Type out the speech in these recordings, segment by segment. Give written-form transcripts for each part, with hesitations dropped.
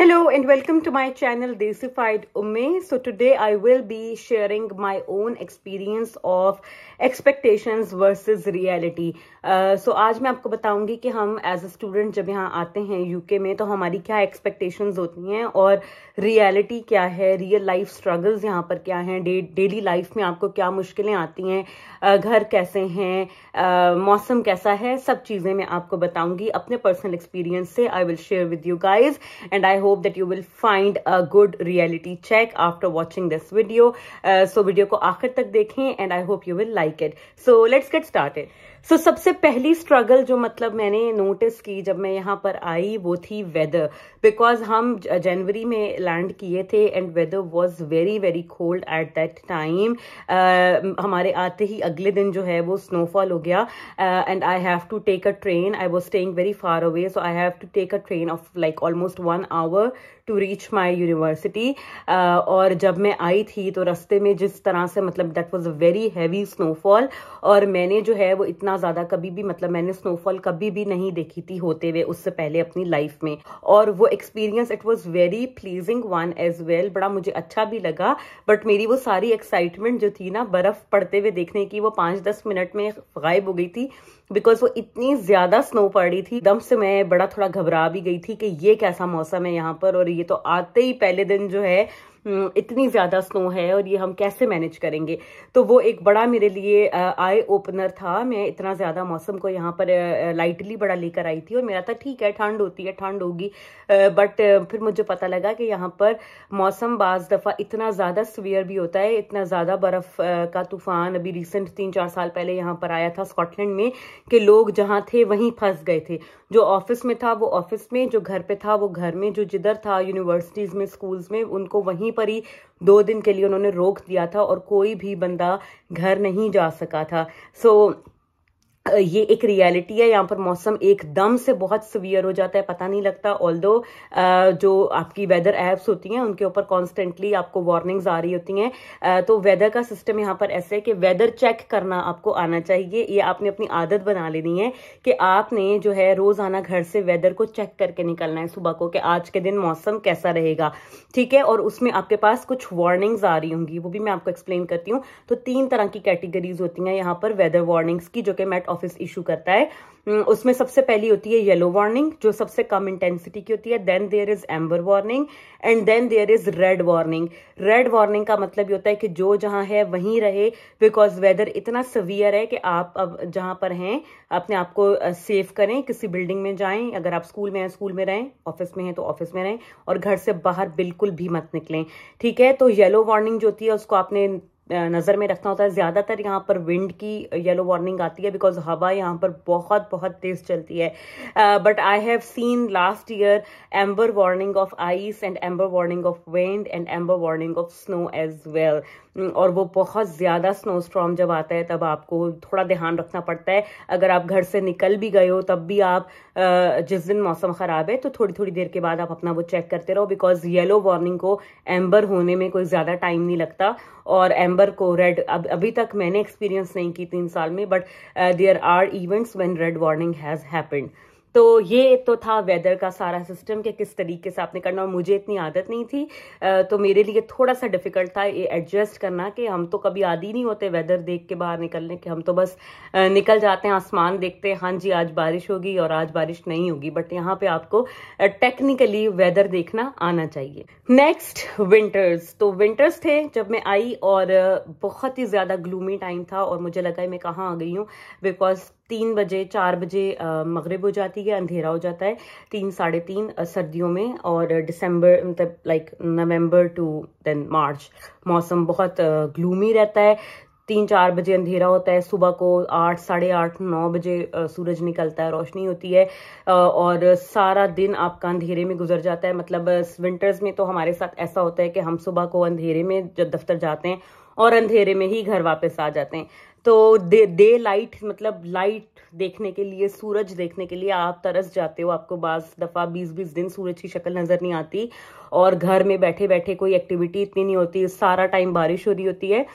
Hello and welcome to my channel Desified Umme. So today I will be sharing my own experience of expectations versus reality. So आज मैं आपको बताऊंगी कि हम as a student जब यहाँ आते हैं यूके में तो हमारी क्या एक्सपेक्टेशंस होती हैं और रियलिटी क्या है, रियल लाइफ स्ट्रगल्स यहाँ पर क्या हैं, डेली लाइफ में आपको क्या मुश्किलें आती हैं, घर कैसे हैं, मौसम कैसा है, सब चीज़ें मैं आपको बताऊंगी अपने पर्सनल एक्सपीरियंस से. आई will share with you guys and I hope that you will find a good reality check after watching this video. So video को आखिर तक देखें and I hope you will like it. So let's get started. So सबसे पहली struggle जो मतलब मैंने notice की जब मैं यहाँ पर आई वो थी वेदर. बिकॉज हम जनवरी में लैंड किए थे and weather was very very cold at that time. हमारे आते ही अगले दिन जो है वो स्नोफॉल हो गया and I have to take a train. I was staying very far away so I have to take a train of like almost 1 hour to reach my university. और जब मैं आई थी तो रास्ते में जिस तरह से मतलब that was a very heavy snowfall और मैंने जो है वो इतना ज्यादा कभी भी मतलब मैंने स्नोफॉल कभी भी नहीं देखी थी होते हुए उससे पहले अपनी लाइफ में. और वो experience it was very pleasing one as well. बड़ा मुझे अच्छा भी लगा बट मेरी वो सारी एक्साइटमेंट जो थी ना बर्फ पड़ते हुए देखने की वो 5-10 मिनट में गायब हो गई थी बिकॉज वो इतनी ज्यादा स्नो पड़ रही थी. दम से मैं बड़ा थोड़ा घबरा भी गई थी कि ये कैसा मौसम है यहाँ पर और ये तो आते ही पहले दिन जो है इतनी ज्यादा स्नो है और ये हम कैसे मैनेज करेंगे. तो वो एक बड़ा मेरे लिए आई ओपनर था. मैं इतना ज्यादा मौसम को यहाँ पर लाइटली बड़ा लेकर आई थी और मेरा था ठीक है ठंड होती है ठंड होगी बट फिर मुझे पता लगा कि यहाँ पर मौसम बाज दफा इतना ज्यादा सीवियर भी होता है. इतना ज्यादा बर्फ का तूफान अभी रिसेंट 3-4 साल पहले यहाँ पर आया था स्कॉटलैंड में कि लोग जहाँ थे वहीं फंस गए थे. जो ऑफिस में था वो ऑफिस में, जो घर पे था वो घर में, जो जिधर था यूनिवर्सिटीज में स्कूल्स में उनको वहीं पर ही 2 दिन के लिए उन्होंने रोक दिया था और कोई भी बंदा घर नहीं जा सका था. सो ये एक रियलिटी है. यहाँ पर मौसम एकदम से बहुत सीवियर हो जाता है, पता नहीं लगता. ऑल्दो जो आपकी वेदर एप्स होती हैं उनके ऊपर कॉन्स्टेंटली आपको वार्निंग्स आ रही होती हैं. तो वेदर का सिस्टम यहाँ पर ऐसे है कि वेदर चेक करना आपको आना चाहिए. ये आपने अपनी आदत बना लेनी है कि आपने जो है रोजाना घर से वेदर को चेक करके निकलना है सुबह को कि आज के दिन मौसम कैसा रहेगा. ठीक है. और उसमें आपके पास कुछ वार्निंग्स आ रही होंगी, वो भी मैं आपको एक्सप्लेन करती हूँ. तो 3 तरह की कैटेगरीज होती हैं यहाँ पर वेदर वार्निंग्स की जो कि मेट ऑफिस इशू करता है. उसमें सबसे पहली होती है येलो वार्निंग जो सबसे कम इंटेंसिटी की होती है. Then there is amber warning and then there is red warning. Red warning का मतलब ये होता है कि जो जहां है वहीं रहे बिकॉज वेदर इतना सवियर है कि आप अब जहां पर हैं अपने आप को सेफ करें. किसी बिल्डिंग में जाएं, अगर आप स्कूल में हैं स्कूल में रहें, ऑफिस में हैं तो ऑफिस में रहें और घर से बाहर बिल्कुल भी मत निकलें. ठीक है. तो येलो वार्निंग जो होती है उसको आपने नजर में रखना होता है. ज्यादातर यहाँ पर विंड की येलो वार्निंग आती है बिकॉज हवा यहाँ पर बहुत बहुत तेज चलती है. But I have seen last year amber warning of ice and amber warning of wind and amber warning of snow as well. और वो बहुत ज्यादा स्नो स्टॉर्म जब आता है तब आपको थोड़ा ध्यान रखना पड़ता है. अगर आप घर से निकल भी गए हो तब भी आप जिस दिन मौसम खराब है तो थोड़ी थोड़ी देर के बाद आप अपना वो चेक करते रहो बिकॉज येलो वार्निंग को एम्बर होने में कोई ज्यादा टाइम नहीं लगता और एम्बर को रेड अभी तक मैंने एक्सपीरियंस नहीं की 3 साल में but there are events when red warning has happened. तो ये तो था वेदर का सारा सिस्टम कि किस तरीके से आपने करना. और मुझे इतनी आदत नहीं थी तो मेरे लिए थोड़ा सा डिफिकल्ट था ये एडजस्ट करना कि हम तो कभी आदी नहीं होते वेदर देख के बाहर निकलने के. हम तो बस निकल जाते हैं, आसमान देखते हैं, हाँ जी आज बारिश होगी और आज बारिश नहीं होगी. बट यहाँ पे आपको टेक्निकली वेदर देखना आना चाहिए. Next winters. तो विंटर्स थे जब मैं आई और बहुत ही ज्यादा ग्लूमी टाइम था और मुझे लगा मैं कहाँ आ गई हूँ बिकॉज 3 बजे 4 बजे मगरिब हो जाती है, अंधेरा हो जाता है 3-3:30 सर्दियों में. और दिसंबर मतलब like November to then March मौसम बहुत ग्लूमी रहता है. 3-4 बजे अंधेरा होता है, सुबह को 8, 8:30, 9 बजे सूरज निकलता है, रोशनी होती है और सारा दिन आपका अंधेरे में गुजर जाता है. मतलब विंटर्स में तो हमारे साथ ऐसा होता है कि हम सुबह को अंधेरे में जब दफ्तर जाते हैं और अंधेरे में ही घर वापस आ जाते हैं. तो डे लाइट मतलब लाइट देखने के लिए, सूरज देखने के लिए आप तरस जाते हो. आपको बाज दफा 20-20 दिन सूरज की शक्ल नजर नहीं आती और घर में बैठे बैठे कोई एक्टिविटी इतनी नहीं होती. सारा टाइम बारिश हो रही होती है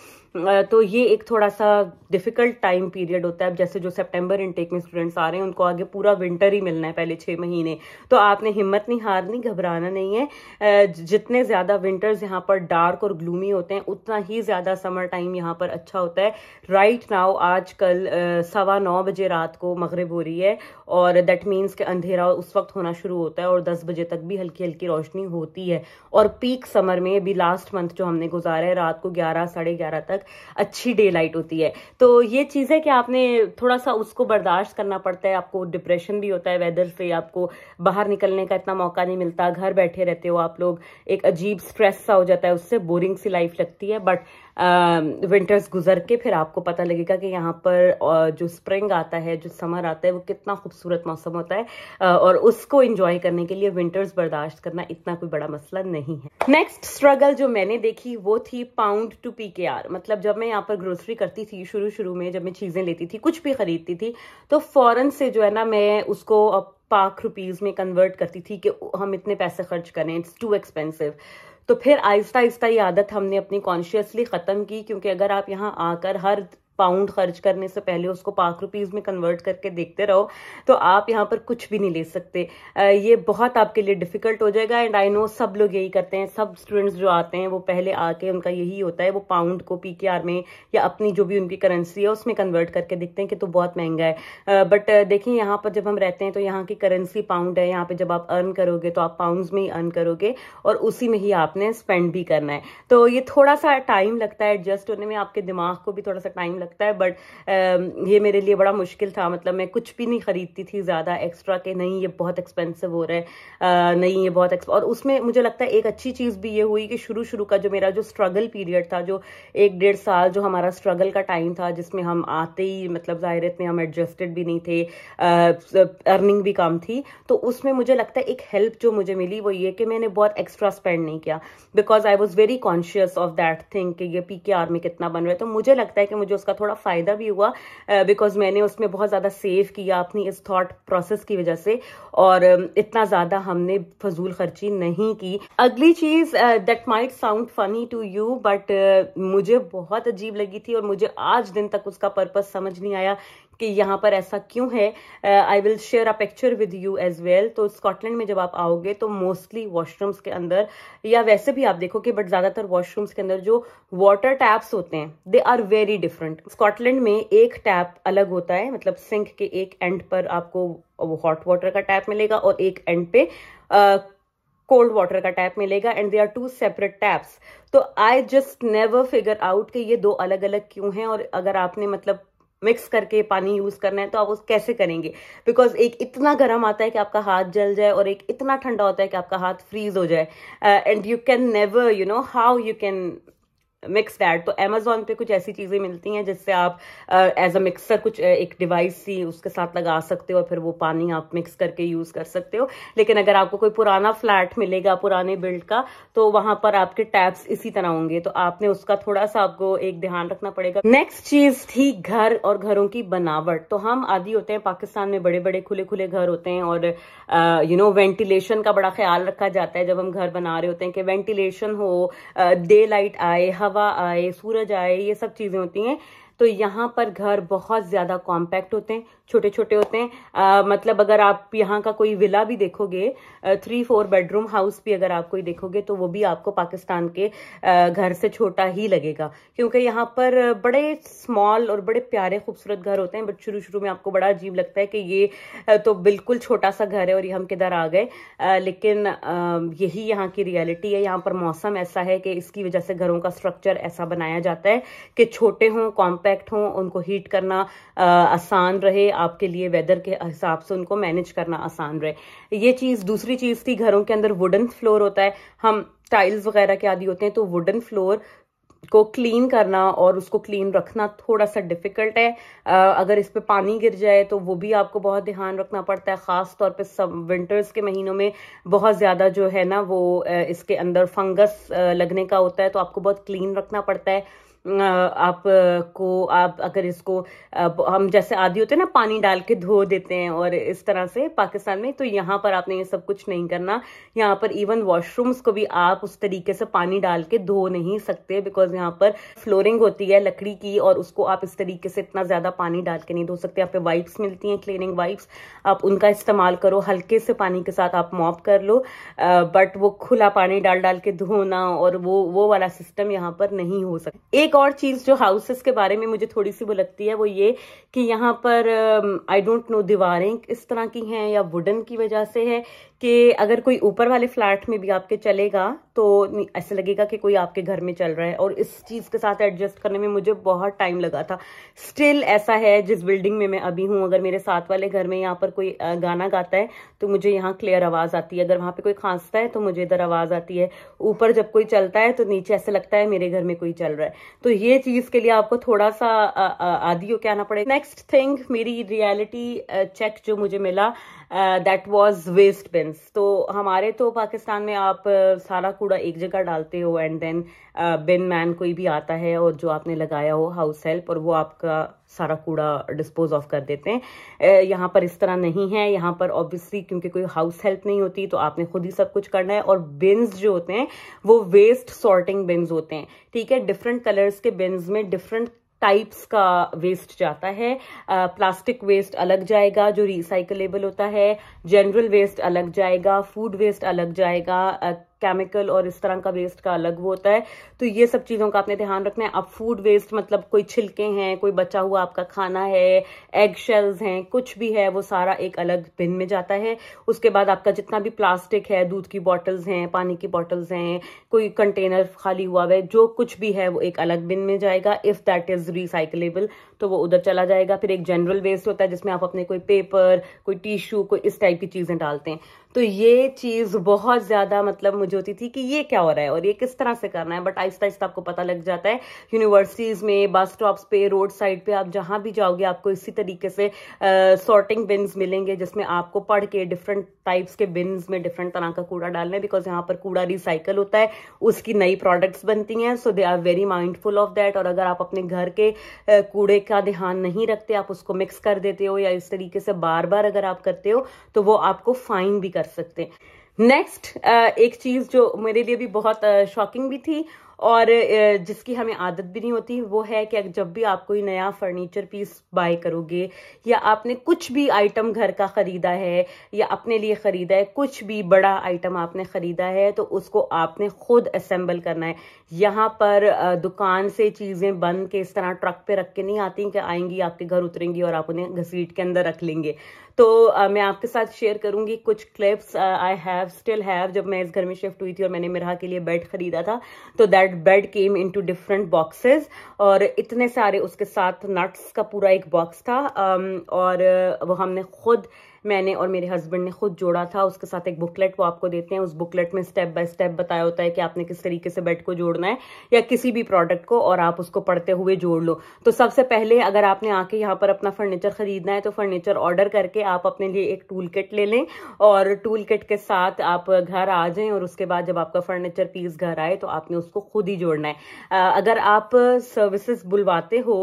तो ये एक थोड़ा सा डिफिकल्ट टाइम पीरियड होता है। अब जैसे जो सितंबर इनटेक में स्टूडेंट्स आ रहे हैं उनको आगे पूरा विंटर ही मिलना है, पहले 6 महीने। तो आपने हिम्मत नहीं हारनी, घबराना नहीं है। जितने ज्यादा विंटर्स यहाँ पर डार्क और ग्लूमी होते हैं उतना ही ज्यादा समर टाइम यहाँ पर अच्छा होता है। राइट नाउ आजकल 9:15 बजे रात को मगरिब हो रही है और दैट मीन्स के अंधेरा उस वक्त होना शुरू होता है और 10 बजे तक भी हल्की हल्की रोशनी होती है। और पीक समर में भी लास्ट मंथ जो हमने गुजारा है, रात को 11 साढ़े 11 तक अच्छी डे लाइट होती है। तो ये चीज है कि आपने थोड़ा सा उसको बर्दाश्त करना पड़ता है। आपको डिप्रेशन भी होता है वेदर से, आपको बाहर निकलने का इतना मौका नहीं मिलता, घर बैठे रहते हो आप लोग, एक अजीब स्ट्रेस सा हो जाता है, उससे बोरिंग सी लाइफ लगती है। बट विंटर्स गुजर के फिर आपको पता लगेगा कि यहाँ पर जो स्प्रिंग आता है, जो समर आता है, वो कितना खूबसूरत मौसम होता है और उसको एंजॉय करने के लिए विंटर्स बर्दाश्त करना इतना कोई बड़ा मसला नहीं है। नेक्स्ट स्ट्रगल जो मैंने देखी वो थी पाउंड टू पीकेआर। मतलब जब मैं यहाँ पर ग्रोसरी करती थी शुरू में, जब मैं चीजें लेती थी, कुछ भी खरीदती थी, तो फौरन से जो है ना मैं उसको पाक रुपीज में कन्वर्ट करती थी कि हम इतने पैसे खर्च करें, इट्स टू एक्सपेंसिव। तो फिर आहिस्ता आहिस्ता ये आदत हमने अपनी कॉन्शियसली खत्म की, क्योंकि अगर आप यहाँ आकर हर पाउंड खर्च करने से पहले उसको पाक रुपीज में कन्वर्ट करके देखते रहो तो आप यहाँ पर कुछ भी नहीं ले सकते। ये बहुत आपके लिए डिफिकल्ट हो जाएगा। एंड आई नो सब लोग यही करते हैं, सब स्टूडेंट्स जो आते हैं वो पहले आके उनका यही होता है, वो पाउंड को पीकेआर में या अपनी जो भी उनकी करेंसी है उसमें कन्वर्ट करके देखते हैं कि तो बहुत महंगा है। बट देखिए यहाँ पर जब हम रहते हैं तो यहाँ की करेंसी पाउंड है। यहाँ पे जब आप अर्न करोगे तो आप पाउंड्स में ही अर्न करोगे और उसी में ही आपने स्पेंड भी करना है। तो ये थोड़ा सा टाइम लगता है एडजस्ट होने में, आपके दिमाग को भी थोड़ा सा टाइम लगता है। बट ये मेरे लिए बड़ा मुश्किल था। मतलब मैं कुछ भी नहीं खरीदती थी ज्यादा एक्स्ट्रा के, नहीं ये बहुत एक्सपेंसिव हो रहा है, नहीं ये बहुत और उसमें मुझे लगता है एक अच्छी चीज भी ये हुई कि शुरू का जो मेरा जो स्ट्रगल पीरियड था, जो 1-1.5 साल जो हमारा स्ट्रगल का टाइम था, जिसमें हम आते ही मतलब जाहिर इतने हम एडजस्टेड भी नहीं थे, अर्निंग भी कम थी, तो उसमें मुझे लगता है एक हेल्प जो मुझे मिली वो ये कि मैंने बहुत एक्स्ट्रा स्पेंड नहीं किया, because I was very conscious of that thing कि ये पीकेआर में कितना बन रहा है। तो मुझे लगता है कि मुझे उसका थोड़ा फायदा भी हुआ बिकॉज मैंने उसमें बहुत ज्यादा सेव किया अपनी इस थॉट प्रोसेस की वजह से, और इतना ज्यादा हमने फजूल खर्ची नहीं की। अगली चीज that might sound funny to you but मुझे बहुत अजीब लगी थी और मुझे आज दिन तक उसका पर्पस समझ नहीं आया कि यहाँ पर ऐसा क्यों है। I will share a picture with you as well. तो स्कॉटलैंड में जब आप आओगे तो मोस्टली वॉशरूम्स के अंदर, या वैसे भी आप देखोगे बट ज्यादातर वॉशरूम्स के अंदर जो वाटर टैप्स होते हैं they are very different. Scotland में एक टैप अलग होता है, मतलब सिंक के एक एंड पर आपको हॉट वाटर का टैप मिलेगा और एक एंड पे कोल्ड वाटर का टैप मिलेगा, and they are 2 separate taps. तो I just never figure out कि ये 2 अलग अलग क्यों हैं, और अगर आपने मतलब मिक्स करके पानी यूज करना है तो आप उस कैसे करेंगे, बिकॉज एक इतना गर्म आता है कि आपका हाथ जल जाए और एक इतना ठंडा होता है कि आपका हाथ फ्रीज हो जाए, and you can never you know how you can mix that. तो अमेजोन पे कुछ ऐसी चीजें मिलती हैं जिससे आप एज अ मिक्सर कुछ एक डिवाइस सी उसके साथ लगा सकते हो और फिर वो पानी आप मिक्स करके यूज कर सकते हो। लेकिन अगर आपको कोई पुराना फ्लैट मिलेगा पुराने बिल्ड का, तो वहां पर आपके टैप्स इसी तरह होंगे, तो आपने उसका थोड़ा सा आपको एक ध्यान रखना पड़ेगा। नेक्स्ट चीज थी घर और घरों की बनावट। तो हम आदी होते हैं पाकिस्तान में, बड़े बड़े खुले खुले घर होते हैं और यू नो वेंटिलेशन का बड़ा ख्याल रखा जाता है जब हम घर बना रहे होते हैं कि वेंटिलेशन हो, डे लाइट आए, हवा आए, सूरज आए, ये सब चीजें होती हैं। तो यहाँ पर घर बहुत ज्यादा कॉम्पैक्ट होते हैं, छोटे छोटे होते हैं। मतलब अगर आप यहाँ का कोई विला भी देखोगे, 3-4 बेडरूम हाउस भी अगर आप कोई देखोगे तो वो भी आपको पाकिस्तान के घर से छोटा ही लगेगा, क्योंकि यहाँ पर बड़े स्मॉल और बड़े प्यारे खूबसूरत घर होते हैं। बट शुरू में आपको बड़ा अजीब लगता है कि ये तो बिल्कुल छोटा सा घर है और ये हम किधर आ गए, लेकिन यही यहाँ की रियलिटी है। यहाँ पर मौसम ऐसा है कि इसकी वजह से घरों का स्ट्रक्चर ऐसा बनाया जाता है कि छोटे हों, कॉम्पैक्ट हों, उनको हीट करना आसान रहे आपके लिए, वेदर के हिसाब से उनको मैनेज करना आसान रहे। ये चीज। दूसरी चीज थी घरों के अंदर वुडन फ्लोर होता है, हम टाइल्स वगैरह के आदी होते हैं, तो वुडन फ्लोर को क्लीन करना और उसको क्लीन रखना थोड़ा सा डिफिकल्ट है। अगर इस पे पानी गिर जाए तो वो भी आपको बहुत ध्यान रखना पड़ता है, खास तौर पे सब विंटर्स के महीनों में बहुत ज्यादा जो है ना वो इसके अंदर फंगस लगने का होता है, तो आपको बहुत क्लीन रखना पड़ता है। आप अगर इसको हम जैसे आदि होते हैं ना पानी डाल के धो देते हैं, और इस तरह से पाकिस्तान में, तो यहाँ पर आपने ये सब कुछ नहीं करना। यहाँ पर इवन वॉशरूम्स को भी आप उस तरीके से पानी डाल के धो नहीं सकते, बिकॉज यहाँ पर फ्लोरिंग होती है लकड़ी की, और उसको आप इस तरीके से इतना ज्यादा पानी डाल के नहीं धो सकते। यहाँ पे वाइप्स मिलती हैं, क्लीनिंग वाइप्स, आप उनका इस्तेमाल करो, हल्के से पानी के साथ आप मॉप कर लो, बट वो खुला पानी डाल डाल के धोना और वो वाला सिस्टम यहाँ पर नहीं हो सकता। एक और चीज जो हाउसेस के बारे में मुझे थोड़ी सी वो लगती है, वो ये कि यहाँ पर आई डोंट नो दीवारें इस तरह की हैं या वुडन की वजह से है कि अगर कोई ऊपर वाले फ्लैट में भी आपके चलेगा तो ऐसे लगेगा कि कोई आपके घर में चल रहा है, और इस चीज के साथ एडजस्ट करने में मुझे बहुत टाइम लगा था। स्टिल ऐसा है जिस बिल्डिंग में मैं अभी हूँ, अगर मेरे साथ वाले घर में यहाँ पर कोई गाना गाता है तो मुझे यहाँ क्लियर आवाज आती है, अगर वहां पे कोई खांसता है तो मुझे इधर आवाज आती है, ऊपर जब कोई चलता है तो नीचे ऐसे लगता है मेरे घर में कोई चल रहा है। तो ये चीज के लिए आपको थोड़ा सा आदी होके आना पड़ेगा। नेक्स्ट थिंग, मेरी रियलिटी चेक जो मुझे मिला, दैट वाज वेस्ट बिन्स। तो हमारे तो पाकिस्तान में आप सारा कूड़ा एक जगह डालते हो, एंड देन बिन मैन कोई भी आता है और जो आपने लगाया हो हाउस हेल्प, और वो आपका सारा कूड़ा डिस्पोज ऑफ कर देते हैं। यहाँ पर इस तरह नहीं है। यहाँ पर ऑब्वियसली क्योंकि कोई हाउस हेल्प नहीं होती तो आपने खुद ही सब कुछ करना है, और बिन्स जो होते हैं वो वेस्ट सॉर्टिंग बिन्स होते हैं, ठीक है। डिफरेंट कलर्स के बिन्स में डिफरेंट टाइप्स का वेस्ट जाता है। प्लास्टिक वेस्ट अलग जाएगा जो रिसाइकलेबल होता है, जनरल वेस्ट अलग जाएगा, फूड वेस्ट अलग जाएगा, केमिकल और इस तरह का वेस्ट का अलग वो होता है। तो ये सब चीजों का आपने ध्यान रखना है। अब फूड वेस्ट मतलब कोई छिलके हैं, कोई बचा हुआ आपका खाना है, एग शेल्स हैं, कुछ भी है, वो सारा एक अलग बिन में जाता है। उसके बाद आपका जितना भी प्लास्टिक है, दूध की बॉटल्स हैं, पानी की बॉटल्स हैं, कोई कंटेनर खाली हुआ है, जो कुछ भी है वो एक अलग बिन में जाएगा। इफ दैट इज रिसाइकलेबल तो वो उधर चला जाएगा। फिर एक जनरल वेस्ट होता है जिसमें आप अपने कोई पेपर, कोई टिश्यू, कोई इस टाइप की चीजें डालते हैं। तो ये चीज बहुत ज्यादा मतलब मुझे होती थी कि ये क्या हो रहा है और ये किस तरह से करना है, बट आहिस्ता आहिस्ता आपको पता लग जाता है। यूनिवर्सिटीज में, बस स्टॉप्स पे, रोड साइड पे, आप जहां भी जाओगे आपको इसी तरीके से सॉर्टिंग बिन्स मिलेंगे जिसमें आपको पढ़ के डिफरेंट टाइप्स के बिन्स में डिफरेंट तरह का कूड़ा डालना है, बिकॉज यहाँ पर कूड़ा रिसाइकल होता है, उसकी नई प्रोडक्ट्स बनती हैं। So they are very mindful of that. और अगर आप अपने घर के कूड़े का ध्यान नहीं रखते, आप उसको मिक्स कर देते हो या इस तरीके से बार बार अगर आप करते हो तो वो आपको फाइन भी कर सकते हैं। नेक्स्ट एक चीज जो मेरे लिए भी बहुत शॉकिंग भी थी और जिसकी हमें आदत भी नहीं होती, वो है कि जब भी आप कोई नया फर्नीचर पीस बाय करोगे या आपने कुछ भी आइटम घर का खरीदा है या अपने लिए खरीदा है, कुछ भी बड़ा आइटम आपने खरीदा है तो उसको आपने खुद असेंबल करना है। यहाँ पर दुकान से चीजें बन के इस तरह ट्रक पे रख के नहीं आती कि आएंगी आपके घर उतरेंगी और आप उन्हें घसीट के अंदर रख लेंगे। तो मैं आपके साथ शेयर करूंगी कुछ clips I have still have. जब मैं इस घर में शिफ्ट हुई थी और मैंने मिराह के लिए बेड खरीदा था तो that bed came into different boxes और इतने सारे उसके साथ नट्स का पूरा एक बॉक्स था और वो हमने खुद, मैंने और मेरे हस्बैंड ने खुद जोड़ा था। उसके साथ एक बुकलेट वो आपको देते हैं, उस बुकलेट में स्टेप बाय स्टेप बताया होता है कि आपने किस तरीके से बेड को जोड़ना है या किसी भी प्रोडक्ट को, और आप उसको पढ़ते हुए जोड़ लो। तो सबसे पहले अगर आपने आके यहाँ पर अपना फर्नीचर खरीदना है तो फर्नीचर ऑर्डर करके आप अपने लिए एक टूल किट ले लें और टूल किट के साथ आप घर आ जाएं और उसके बाद जब आपका फर्नीचर पीस घर आए तो आपने उसको खुद ही जोड़ना है। अगर आप सर्विसेज बुलवाते हो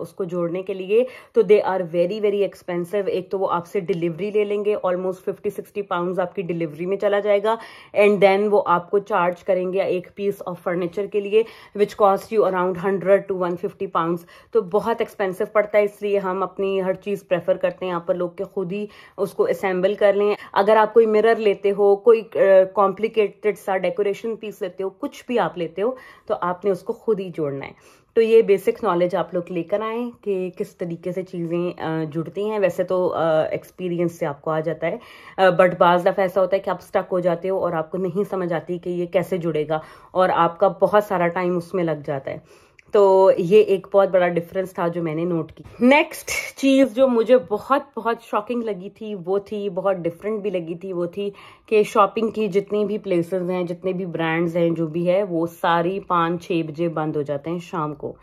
उसको जोड़ने के लिए तो they are very very expensive. एक तो वो आपसे डिलीवरी ले लेंगे, ऑलमोस्ट 50-60 पाउंड आपकी डिलीवरी में चला जाएगा, एंड देन वो आपको चार्ज करेंगे एक पीस ऑफ फर्नीचर के लिए which cost you around 100 to 150 pound. तो बहुत एक्सपेंसिव पड़ता है, इसलिए हम अपनी हर चीज प्रेफर करते हैं यहाँ पर लोग के खुद ही उसको असेंबल कर लें। अगर आप कोई मिरर लेते हो, कोई कॉम्प्लिकेटेड सा डेकोरेशन पीस लेते हो, कुछ भी आप लेते हो तो आपने उसको खुद ही जोड़ना है। तो ये बेसिक नॉलेज आप लोग लेकर आए कि किस तरीके से चीज़ें जुड़ती हैं। वैसे तो एक्सपीरियंस से आपको आ जाता है, बट बाज़ दफ़ा ऐसा होता है कि आप स्टक हो जाते हो और आपको नहीं समझ आती कि ये कैसे जुड़ेगा और आपका बहुत सारा टाइम उसमें लग जाता है। तो ये एक बहुत बड़ा डिफरेंस था जो मैंने नोट की। नेक्स्ट चीज़ जो मुझे बहुत बहुत शॉकिंग लगी थी वो थी, बहुत डिफरेंट भी लगी थी, वो थी कि शॉपिंग की जितनी भी प्लेसेस हैं, जितने भी ब्रांड्स हैं, जो भी है, वो सारी 5-6 बजे बंद हो जाते हैं शाम को।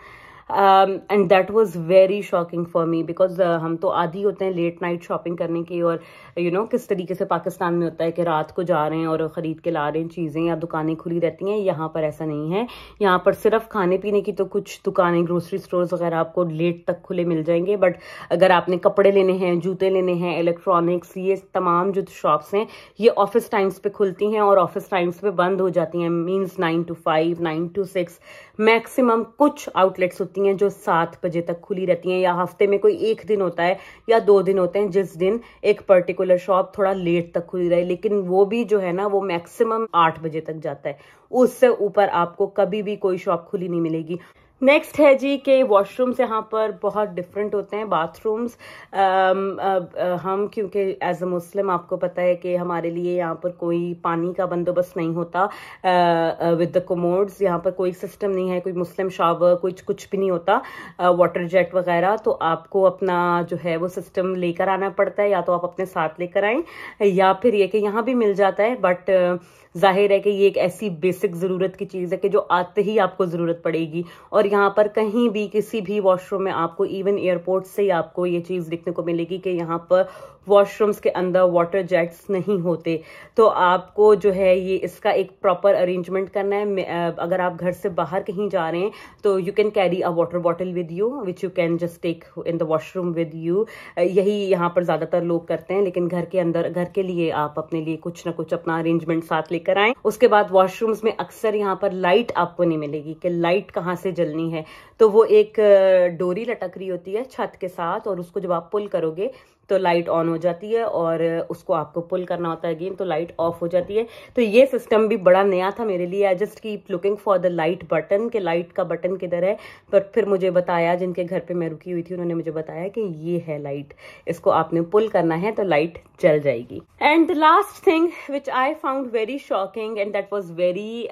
And that was very shocking for me because हम तो आदी होते हैं लेट नाइट शॉपिंग करने की, और किस तरीके से पाकिस्तान में होता है कि रात को जा रहे हैं और खरीद के ला रहे हैं चीजें, या दुकानें खुली रहती हैं। यहाँ पर ऐसा नहीं है। यहाँ पर सिर्फ खाने पीने की तो कुछ दुकानें, ग्रोसरी स्टोर्स वगैरह आपको लेट तक खुले मिल जाएंगे, बट अगर आपने कपड़े लेने हैं, जूते लेने हैं, इलेक्ट्रॉनिक्स, ये तमाम जो शॉप्स हैं ये ऑफिस टाइम्स पे खुलती हैं और ऑफिस टाइम्स पे बंद हो जाती हैं। Means 9 to 5, 9 to 6 maximum. कुछ आउटलेट्स होती हैं जो 7 बजे तक खुली रहती हैं, या हफ्ते में कोई एक दिन होता है या 2 दिन होते हैं जिस दिन एक पर्टिकुलर शॉप थोड़ा लेट तक खुली रहे, लेकिन वो भी जो है ना वो मैक्सिमम 8 बजे तक जाता है। उससे ऊपर आपको कभी भी कोई शॉप खुली नहीं मिलेगी। नेक्स्ट है जी कि वॉशरूम्स यहाँ पर बहुत डिफरेंट होते हैं, बाथरूम्स। हम क्योंकि एज अ मुस्लिम आपको पता है कि हमारे लिए यहाँ पर कोई पानी का बंदोबस्त नहीं होता विद द कमोड्स। यहाँ पर कोई सिस्टम नहीं है, कोई मुस्लिम शावर, कुछ भी नहीं होता, वाटर जेट वगैरह। तो आपको अपना जो है वो सिस्टम लेकर आना पड़ता है, या तो आप अपने साथ लेकर आएं, या फिर ये कि यहाँ भी मिल जाता है, बट जाहिर है कि ये एक ऐसी बेसिक जरूरत की चीज है कि जो आते ही आपको जरूरत पड़ेगी। और यहाँ पर कहीं भी किसी भी वॉशरूम में आपको, इवन एयरपोर्ट से ही आपको ये चीज देखने को मिलेगी कि यहाँ पर वॉशरूम्स के अंदर वाटर जेट्स नहीं होते। तो आपको जो है ये इसका एक प्रॉपर अरेंजमेंट करना है। अगर आप घर से बाहर कहीं जा रहे हैं तो you can carry a water bottle with you which you can just take in the washroom with you. यही यहाँ पर ज्यादातर लोग करते हैं, लेकिन घर के अंदर, घर के लिए आप अपने लिए कुछ ना कुछ अपना अरेंजमेंट साथ लेकर आए। उसके बाद वॉशरूम्स में अक्सर यहाँ पर लाइट आपको नहीं मिलेगी कि लाइट कहाँ से जलनी है। तो वो एक डोरी लटक रही होती है छत के साथ, और उसको जब आप पुल करोगे तो लाइट ऑन हो जाती है, और उसको आपको पुल करना होता है अगेन तो लाइट ऑफ हो जाती है। तो ये सिस्टम भी बड़ा नया था मेरे लिए। I just keep looking for the light button, कि लाइट का बटन किधर है। पर फिर मुझे बताया, जिनके घर पे मैं रुकी हुई थी उन्होंने मुझे बताया कि ये है लाइट, इसको आपने पुल करना है तो लाइट जल जाएगी। And the last thing which I found very shocking and that was very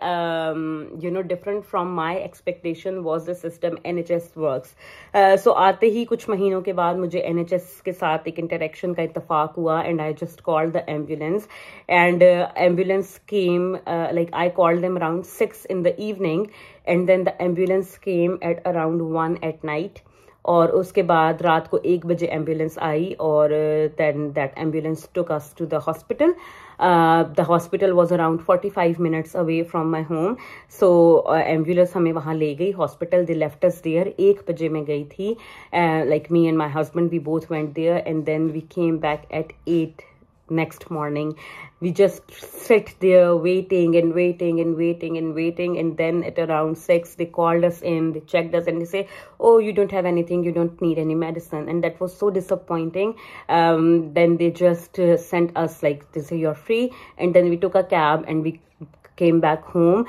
different from my expectation was the system NHS works. So आते ही कुछ महीनों के बाद मुझे NHS के साथ एक इंटरेक्शन का इत्तेफाक हुआ, and I just called the ambulance, and ambulance came, like I called them around 6 in the evening, and then the ambulance came at around 1 at night. और उसके बाद रात को 1 बजे एम्बुलेंस आई, और then that ambulance took us to the hospital. The hospital was around 45 minutes away from my home. So ambulance हमें वहाँ ले गई hospital. They left us there. 1 बजे मैं गई थी. Like me and my husband, we both went there, and then we came back at 8 next morning. We just sit there waiting and waiting and waiting and waiting, and then at around 6 they called us in, they checked us, and they say, oh, you don't have anything, you don't need any medicine. And that was so disappointing. Then they just sent us, like, they say you're free, and then we took a cab and we came back home.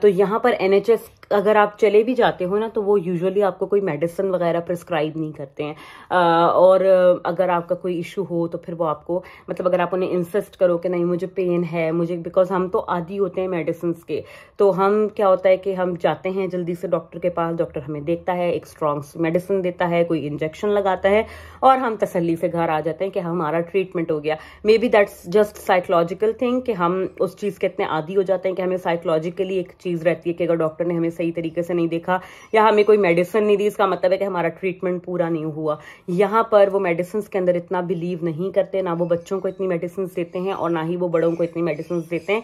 तो यहाँ पर NHS अगर आप चले भी जाते हो ना तो वो यूजुअली आपको कोई मेडिसिन वगैरह प्रिस्क्राइब नहीं करते हैं, और अगर आपका कोई इशू हो तो फिर वो आपको, मतलब अगर आप उन्हें इंसिस्ट करो कि नहीं मुझे पेन है, मुझे, बिकॉज हम तो आदी होते हैं मेडिसिन के, तो हम क्या होता है कि हम जाते हैं जल्दी से डॉक्टर के पास, डॉक्टर हमें देखता है, एक स्ट्रॉन्ग मेडिसिन देता है, कोई इंजेक्शन लगाता है, और हम तसल्ली से घर आ जाते हैं कि हमारा ट्रीटमेंट हो गया। May be that's just psychological thing कि हम उस चीज़ के इतने आदी हो जाते हैं कि हमें साइकोलॉजिकली एक चीज़ रहती है कि अगर डॉक्टर ने हमें सही तरीके से नहीं देखा या हमें कोई मेडिसिन नहीं दी, इसका मतलब है कि हमारा ट्रीटमेंट पूरा नहीं हुआ। यहाँ पर वो मेडिसिन के अंदर इतना बिलीव नहीं करते, ना वो बच्चों को इतनी मेडिसिन देते हैं और ना ही वो बड़ों को इतनी मेडिसिन देते हैं।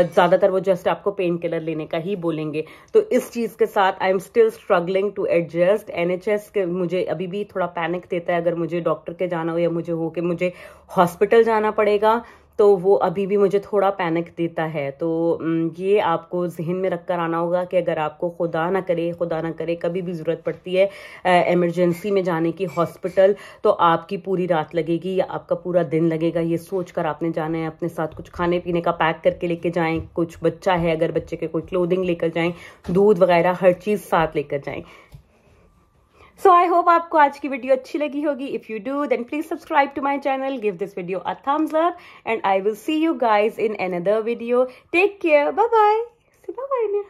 ज्यादातर वो जस्ट आपको पेन किलर लेने का ही बोलेंगे। तो इस चीज के साथ I am still struggling to adjust. NHS के मुझे अभी भी थोड़ा पैनिक देता है, अगर मुझे डॉक्टर के जाना हो या मुझे हो कि मुझे हॉस्पिटल जाना पड़ेगा तो वो अभी भी मुझे थोड़ा पैनिक देता है। तो ये आपको जहन में रखकर आना होगा कि अगर आपको खुदा ना करे कभी भी ज़रूरत पड़ती है इमरजेंसी में जाने की हॉस्पिटल, तो आपकी पूरी रात लगेगी या आपका पूरा दिन लगेगा। ये सोच कर आपने जाना है। अपने साथ कुछ खाने पीने का पैक करके लेके जाएं, कुछ बच्चा है अगर बच्चे के कोई क्लोथिंग लेकर जाएं, दूध वगैरह हर चीज़ साथ लेकर जाएं। So I hope आपको आज की वीडियो अच्छी लगी होगी. If you do, then please subscribe to my channel, give this video a thumbs up, and I will see you guys in another video. Take care. Bye bye. Say bye bye.